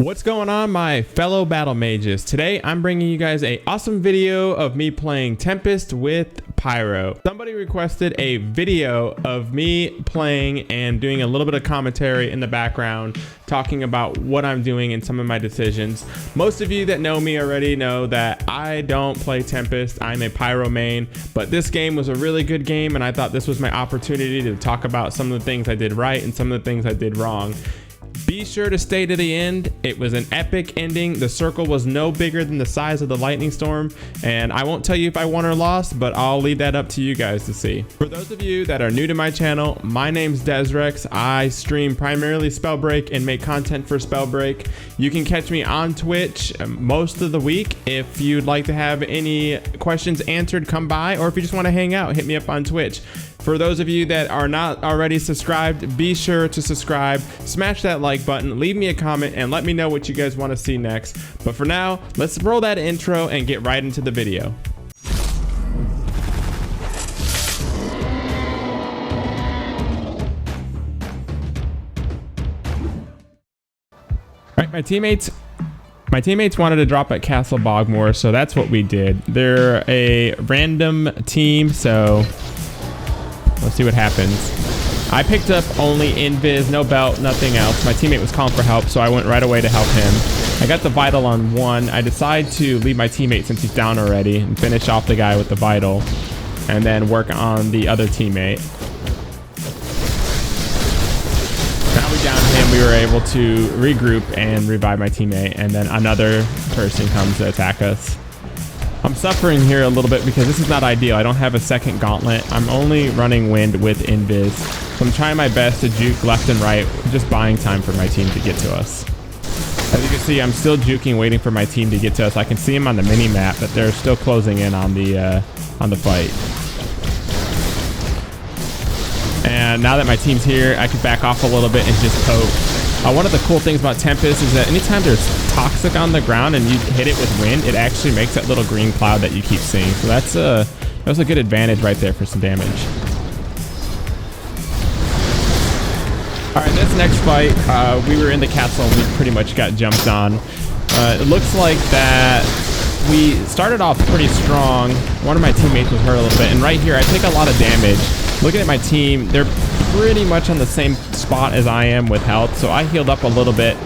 What's going on, my fellow battle mages? Today I'm bringing you guys a awesome video of me playing Tempest with Pyro. Somebody requested a video of me playing and doing a little bit of commentary in the background, talking about what I'm doing and some of my decisions. Most of you that know me already know that I don't play Tempest. I'm a Pyro main, but this game was a really good game and I thought this was my opportunity to talk about some of the things I did right and some of the things I did wrong. Be sure to stay to the end. It was an epic ending. The circle was no bigger than the size of the lightning storm, and I won't tell you if I won or lost, but I'll leave that up to you guys to see. For those of you that are new to my channel, my name's Desrex. I stream primarily Spellbreak and make content for Spellbreak. You can catch me on Twitch most of the week. If you'd like to have any questions answered, come by, or if you just want to hang out, hit me up on Twitch. For those of you that are not already subscribed, be sure to subscribe, smash that like button, leave me a comment, and let me know what you guys want to see next. But for now, let's roll that intro and get right into the video. All right, my teammates wanted to drop at Castle Bogmore, so that's what we did. They're a random team, so let's see what happens. I picked up only invis, no belt, nothing else. My teammate was calling for help, so I went right away to help him. I got the vital on one. I decide to leave my teammate since he's down already and finish off the guy with the vital and then work on the other teammate. Now we downed him. We were able to regroup and revive my teammate, and then another person comes to attack us. I'm suffering here a little bit because this is not ideal. I don't have a second gauntlet. I'm only running wind with invis. So I'm trying my best to juke left and right, just buying time for my team to get to us. As you can see, I'm still juking, waiting for my team to get to us. I can see them on the mini map, but they're still closing in on the fight. And now that my team's here, I can back off a little bit and just poke. One of the cool things about Tempest is that anytime there's toxic on the ground and you hit it with wind, it actually makes that little green cloud that you keep seeing. So that was a good advantage right there for some damage. All right, this next fight, we were in the castle and we pretty much got jumped on. It looks like that we started off pretty strong. One of my teammates was hurt a little bit, and right here I take a lot of damage. Looking at my team, they're pretty much on the same spot as I am with health, so I healed up a little bit,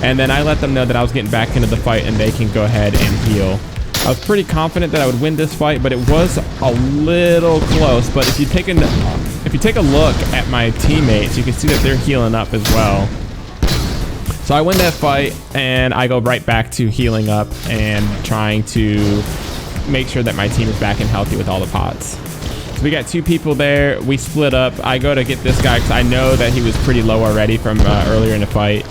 and then I let them know that I was getting back into the fight and they can go ahead and heal. I was pretty confident that I would win this fight, but it was a little close. But if you take a look at my teammates, you can see that they're healing up as well. So I win that fight and I go right back to healing up and trying to make sure that my team is back and healthy with all the pots. So we got two people there. We split up. I go to get this guy because I know that he was pretty low already from earlier in the fight.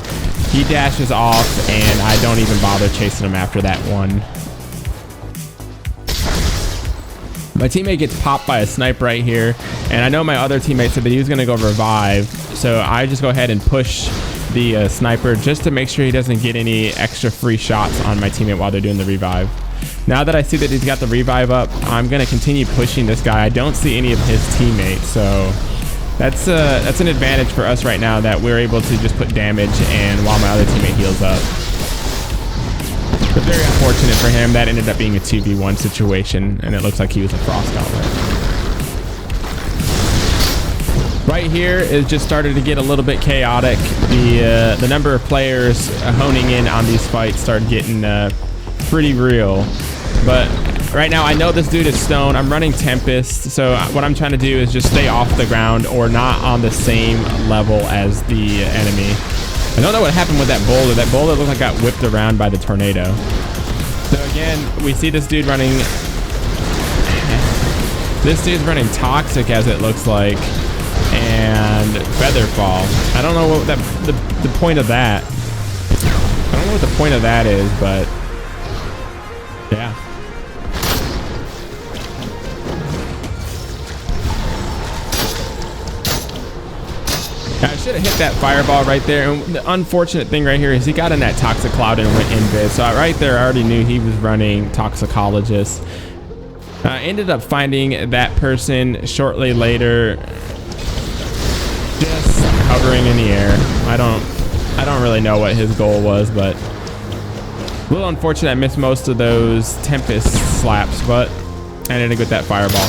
He dashes off and I don't even bother chasing him after that one. My teammate gets popped by a snipe right here, and I know my other teammate said that he was going to go revive, so I just go ahead and push the sniper just to make sure he doesn't get any extra free shots on my teammate while they're doing the revive. Now that I see that he's got the revive up, I'm going to continue pushing this guy. I don't see any of his teammates, so that's an advantage for us right now that we're able to just put damage and while my other teammate heals up. But very unfortunate for him, that ended up being a 2v1 situation, and it looks like he was a frost gauntlet. Right here, it just started to get a little bit chaotic. The number of players honing in on these fights started getting pretty real. But right now I know this dude is stone. I'm running Tempest, so what I'm trying to do is just stay off the ground or not on the same level as the enemy. I don't know what happened with that boulder. That boulder looked like it got whipped around by the tornado. So again, we see this dude running. This dude's running toxic, as it looks like, and featherfall. I don't know what the point of that. I don't know what the point of that is, but yeah. I should have hit that fireball right there. And the unfortunate thing right here is he got in that toxic cloud and went invis. So right there, I already knew he was running toxicologist. I ended up finding that person shortly later, just hovering in the air. I don't I don't really know what his goal was, but a little unfortunate I missed most of those Tempest slaps, but I ended up with that fireball.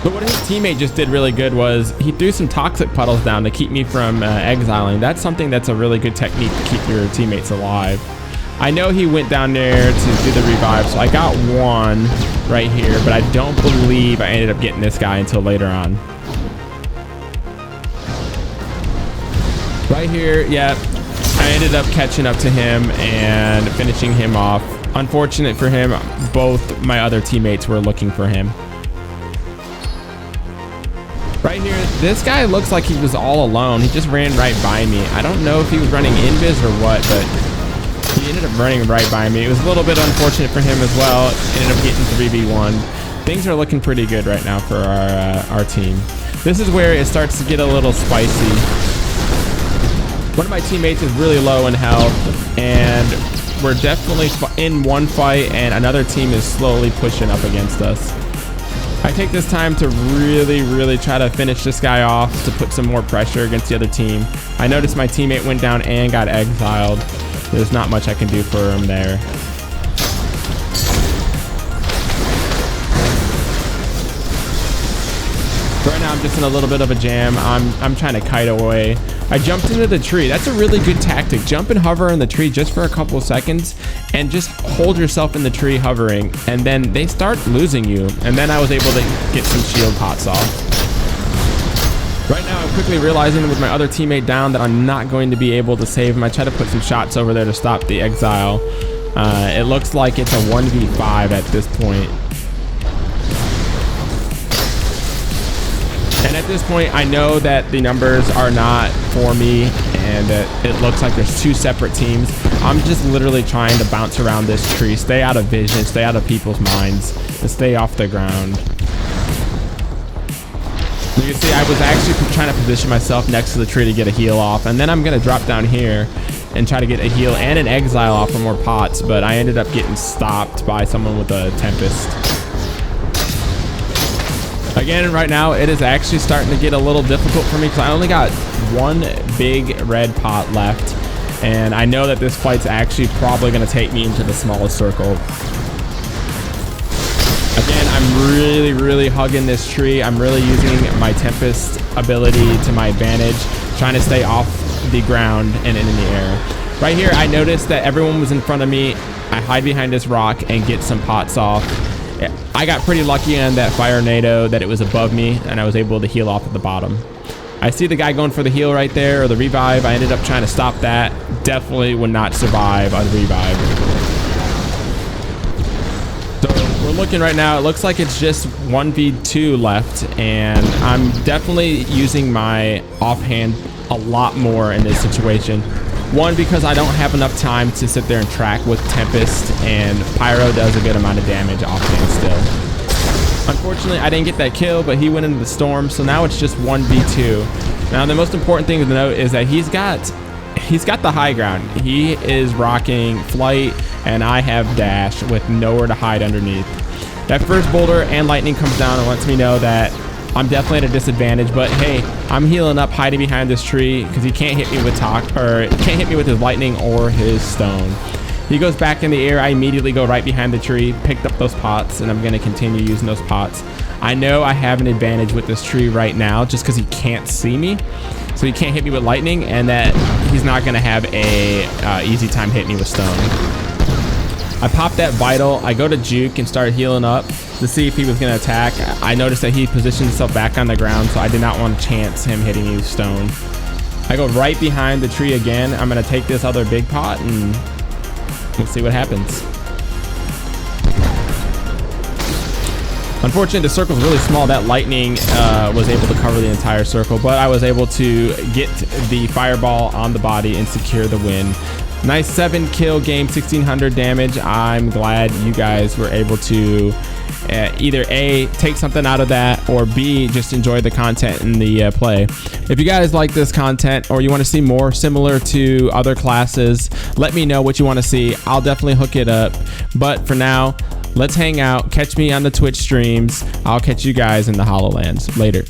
But what his teammate just did really good was he threw some toxic puddles down to keep me from exiling. That's something that's a really good technique to keep your teammates alive. I know he went down there to do the revive, so I got one right here, but I don't believe I ended up getting this guy until later on. Right here, yeah, I ended up catching up to him and finishing him off. Unfortunate for him, both my other teammates were looking for him. Right here, this guy looks like he was all alone. He just ran right by me. I don't know if he was running invis or what, but he ended up running right by me. It was a little bit unfortunate for him as well. Ended up getting 3v1. Things are looking pretty good right now for our team. This is where it starts to get a little spicy. One of my teammates is really low in health, and we're definitely in one fight, and another team is slowly pushing up against us. I take this time to really try to finish this guy off to put some more pressure against the other team. I noticed my teammate went down and got exiled. There's not much I can do for him there. Right now I'm just in a little bit of a jam. I'm trying to kite away. I jumped into the tree. That's a really good tactic. Jump and hover in the tree just for a couple of seconds and just hold yourself in the tree hovering, and then they start losing you. And then I was able to get some shield pots off. Right now I'm quickly realizing with my other teammate down that I'm not going to be able to save him. I try to put some shots over there to stop the exile. It looks like it's a 1v5 at this point. And at this point, I know that the numbers are not for me, and that it looks like there's two separate teams. I'm just literally trying to bounce around this tree, stay out of vision, stay out of people's minds, and stay off the ground. You can see I was actually trying to position myself next to the tree to get a heal off, and then I'm going to drop down here and try to get a heal and an exile off for more pots, but I ended up getting stopped by someone with a Tempest. Again, right now, it is actually starting to get a little difficult for me because I only got one big red pot left. And I know that this fight's actually probably going to take me into the smallest circle. Again, I'm really hugging this tree. I'm really using my Tempest ability to my advantage, trying to stay off the ground and in the air. Right here, I noticed that everyone was in front of me. I hide behind this rock and get some pots off. I got pretty lucky on that fire NATO that it was above me, and I was able to heal off at the bottom. I see the guy going for the heal right there, or the revive. I ended up trying to stop that. Definitely would not survive on revive. So we're looking right now. It looks like it's just 1v2 left, and I'm definitely using my offhand a lot more in this situation. One, because I don't have enough time to sit there and track with Tempest, and Pyro does a good amount of damage offhand still. Unfortunately, I didn't get that kill, but he went into the storm, so now it's just 1v2. Now, the most important thing to note is that he's got the high ground. He is rocking flight, and I have dash with nowhere to hide underneath. That first boulder and lightning comes down and lets me know that I'm definitely at a disadvantage, but hey, I'm healing up, hiding behind this tree because he can't hit me with can't hit me with his lightning or his stone. He goes back in the air. I immediately go right behind the tree, picked up those pots, and I'm going to continue using those pots. I know I have an advantage with this tree right now just because he can't see me, so he can't hit me with lightning, and that he's not going to have a easy time hitting me with stone. I popped that vital. I go to juke and start healing up to see if he was going to attack. I noticed that he positioned himself back on the ground, so I did not want to chance him hitting me with stone. I go right behind the tree again. I'm going to take this other big pot and we'll see what happens. Unfortunately, the circle's really small. That lightning was able to cover the entire circle, but I was able to get the fireball on the body and secure the win. Nice 7-kill game, 1600 damage. I'm glad you guys were able to either A, take something out of that, or B, just enjoy the content in the play. If you guys like this content or you want to see more similar to other classes, let me know what you want to see. I'll definitely hook it up. But for now, let's hang out. Catch me on the Twitch streams. I'll catch you guys in the HoloLands. Later.